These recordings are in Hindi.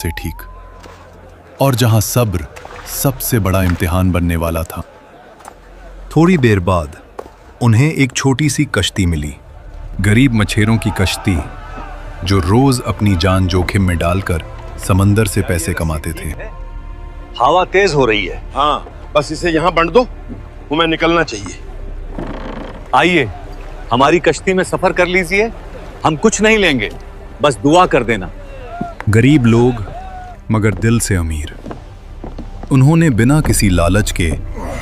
से ठीक, और जहां सब्र सबसे बड़ा इम्तिहान बनने वाला था। थोड़ी देर बाद उन्हें एक छोटी सी कश्ती मिली, गरीब मछेरों की कश्ती जो रोज अपनी जान जोखिम में डालकर समंदर से पैसे कमाते थे। हवा तेज हो रही है। हाँ, बस इसे यहाँ बंद दो, हमें निकलना चाहिए। आइए हमारी कश्ती में सफर कर लीजिए, हम कुछ नहीं लेंगे, बस दुआ कर देना। गरीब लोग मगर दिल से अमीर, उन्होंने बिना किसी लालच के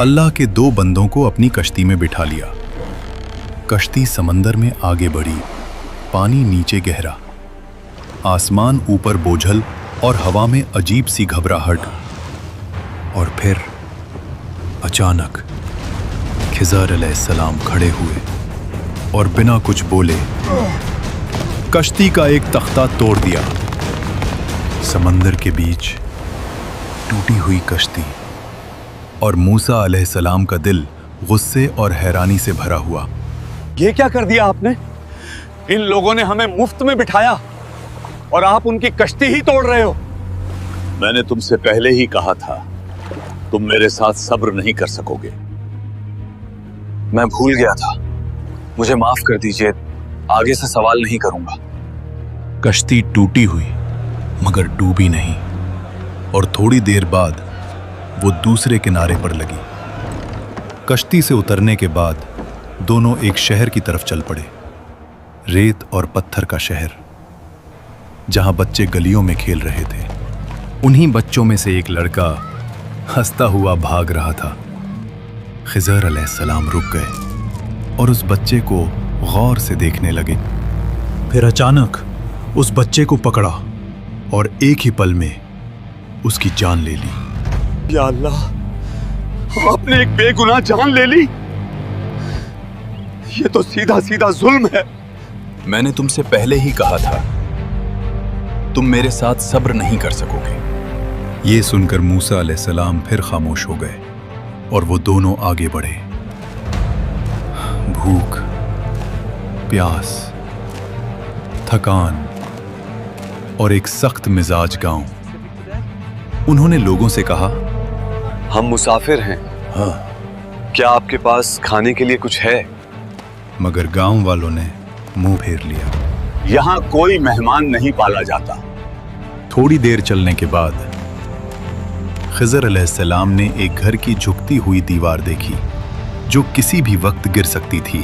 अल्लाह के दो बंदों को अपनी कश्ती में बिठा लिया। कश्ती समंदर में आगे बढ़ी, पानी नीचे गहरा, आसमान ऊपर बोझल और हवा में अजीब सी घबराहट। और फिर अचानक खिज़र अलैहिस्सलाम खड़े हुए और बिना कुछ बोले कश्ती का एक तख्ता तोड़ दिया। समंदर के बीच टूटी हुई कश्ती, और मूसा अलैहिस्सलाम का दिल गुस्से और हैरानी से भरा हुआ। ये क्या कर दिया आपने? इन लोगों ने हमें मुफ्त में बिठाया और आप उनकी कश्ती ही तोड़ रहे हो। मैंने तुमसे पहले ही कहा था, तुम मेरे साथ सब्र नहीं कर सकोगे। मैं भूल गया था, मुझे माफ कर दीजिए, आगे से सवाल नहीं करूंगा। कश्ती टूटी हुई मगर डूबी नहीं, और थोड़ी देर बाद वो दूसरे किनारे पर लगी। कश्ती से उतरने के बाद दोनों एक शहर की तरफ चल पड़े, रेत और पत्थर का शहर, जहां बच्चे गलियों में खेल रहे थे। उन्हीं बच्चों में से एक लड़का हंसता हुआ भाग रहा था। खिज़र अलैहिस्सलाम रुक गए और उस बच्चे को गौर से देखने लगे। फिर अचानक उस बच्चे को पकड़ा और एक ही पल में उसकी जान ले ली। या अल्लाह, आपने एक बेगुनाह जान ले ली। ये तो सीधा सीधा जुल्म है। मैंने तुमसे पहले ही कहा था, तुम मेरे साथ सब्र नहीं कर सकोगे। ये सुनकर मूसा अलैहिस्सलाम फिर खामोश हो गए और वो दोनों आगे बढ़े। भूख, प्यास, थकान और एक सख्त मिजाज गांव। उन्होंने लोगों से कहा, हम मुसाफिर हैं। हाँ, क्या आपके पास खाने के लिए कुछ है? मगर गांव वालों ने मुंह फेर लिया। यहां कोई मेहमान नहीं पाला जाता। थोड़ी देर चलने के बाद खिज़र अलैहिस्सलाम ने एक घर की झुकती हुई दीवार देखी जो किसी भी वक्त गिर सकती थी।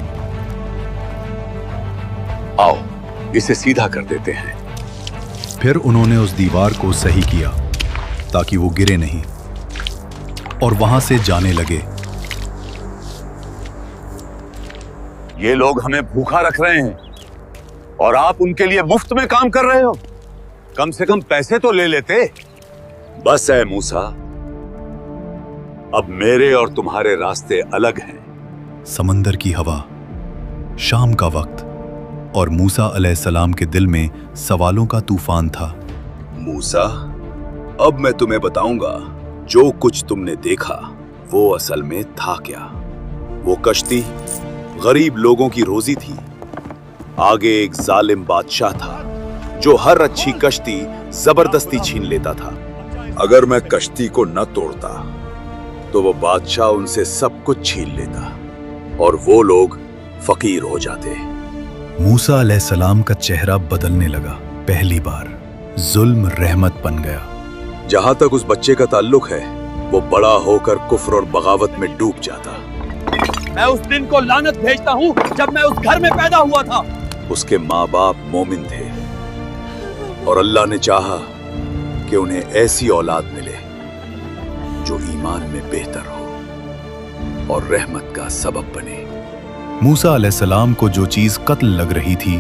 आओ इसे सीधा कर देते हैं। फिर उन्होंने उस दीवार को सही किया ताकि वो गिरे नहीं, और वहां से जाने लगे। ये लोग हमें भूखा रख रहे हैं और आप उनके लिए मुफ्त में काम कर रहे हो। कम से कम पैसे तो ले लेते। बस है मूसा, अब मेरे और तुम्हारे रास्ते अलग हैं। समंदर की हवा, शाम का वक्त, और मूसा अलैहिस्सलाम के दिल में सवालों का तूफान था। मूसा, अब मैं तुम्हें बताऊंगा जो कुछ तुमने देखा वो असल में था क्या। वो कश्ती गरीब लोगों की रोजी थी। आगे एक जालिम बादशाह था जो हर अच्छी कश्ती जबरदस्ती छीन लेता था। अगर मैं कश्ती को न तोड़ता तो वो बादशाह उनसे सब कुछ छीन लेता और वो लोग फकीर हो जाते। मूसा अलैहिस्सलाम का चेहरा बदलने लगा। पहली बार जुल्म रहमत बन गया। जहां तक उस बच्चे का ताल्लुक है, वो बड़ा होकर कुफ्र और बगावत में डूब जाता। मैं उस दिन को लानत भेजता हूँ जब मैं उस घर में पैदा हुआ था। उसके माँ बाप मोमिन थे और अल्लाह ने चाहा कि उन्हें ऐसी औलाद मिले जो ईमान में बेहतर हो और रहमत का सबब बने। मूसा अलैहिस्सलाम को जो चीज कत्ल लग रही थी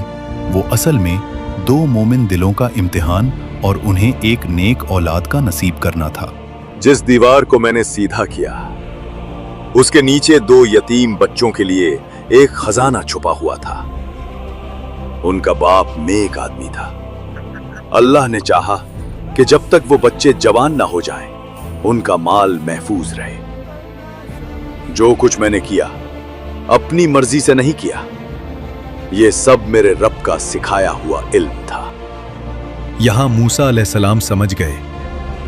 वो असल में दो मोमिन दिलों का इम्तिहान और उन्हें एक नेक औलाद का नसीब करना था। जिस दीवार को मैंने सीधा किया उसके नीचे दो यतीम बच्चों के लिए एक खजाना छुपा हुआ था। उनका बाप नेक आदमी था। अल्लाह ने चाहा कि जब तक वो बच्चे जवान ना हो जाएं, उनका माल महफूज रहे। जो कुछ मैंने किया अपनी मर्जी से नहीं किया, ये सब मेरे रब का सिखाया हुआ इल्म था। यहाँ मूसा अलैहिस्सलाम समझ गए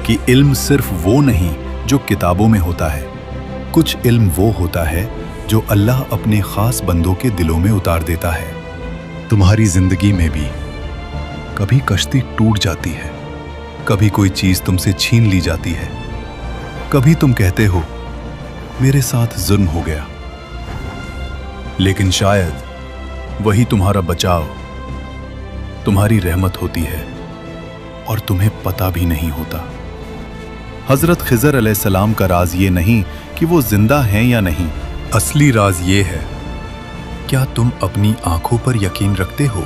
कि इल्म सिर्फ वो नहीं जो किताबों में होता है, कुछ इल्म वो होता है जो अल्लाह अपने खास बंदों के दिलों में उतार देता है। तुम्हारी जिंदगी में भी कभी कश्ती टूट जाती है, कभी कोई चीज तुमसे छीन ली जाती है, कभी तुम कहते हो मेरे साथ जुल्म हो गया, लेकिन शायद वही तुम्हारा बचाव, तुम्हारी रहमत होती है और तुम्हें पता भी नहीं होता। हजरत खिजर अलैहिस्सलाम का राज ये नहीं कि वो जिंदा हैं या नहीं, असली राज ये है, क्या तुम अपनी आंखों पर यकीन रखते हो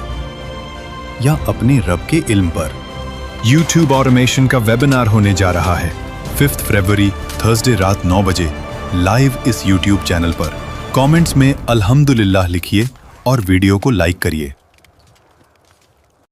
या अपने रब के इल्म पर। YouTube ऑटोमेशन का वेबिनार होने जा रहा है 5 फरवरी थर्सडे रात 9 बजे लाइव इस YouTube चैनल पर। कमेंट्स में अल्हम्दुलिल्लाह लिखिए और वीडियो को लाइक करिए।